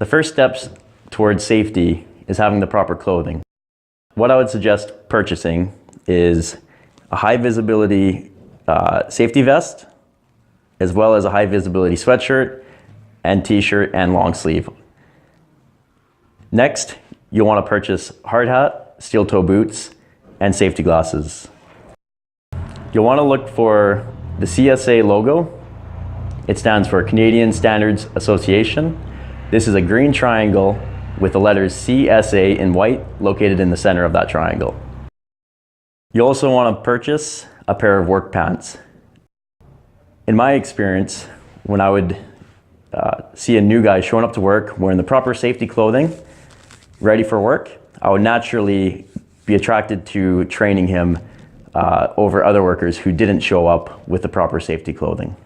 The first steps towards safety is having the proper clothing. What I would suggest purchasing is a high visibility safety vest, as well as a high visibility sweatshirt and t-shirt and long sleeve. Next, you'll want to purchase hard hat, steel toe boots, and safety glasses. You'll want to look for the CSA logo. It stands for Canadian Standards Association. This is a green triangle with the letters CSA in white located in the center of that triangle. You also want to purchase a pair of work pants. In my experience, when I would see a new guy showing up to work wearing the proper safety clothing, ready for work, I would naturally be attracted to training him over other workers who didn't show up with the proper safety clothing.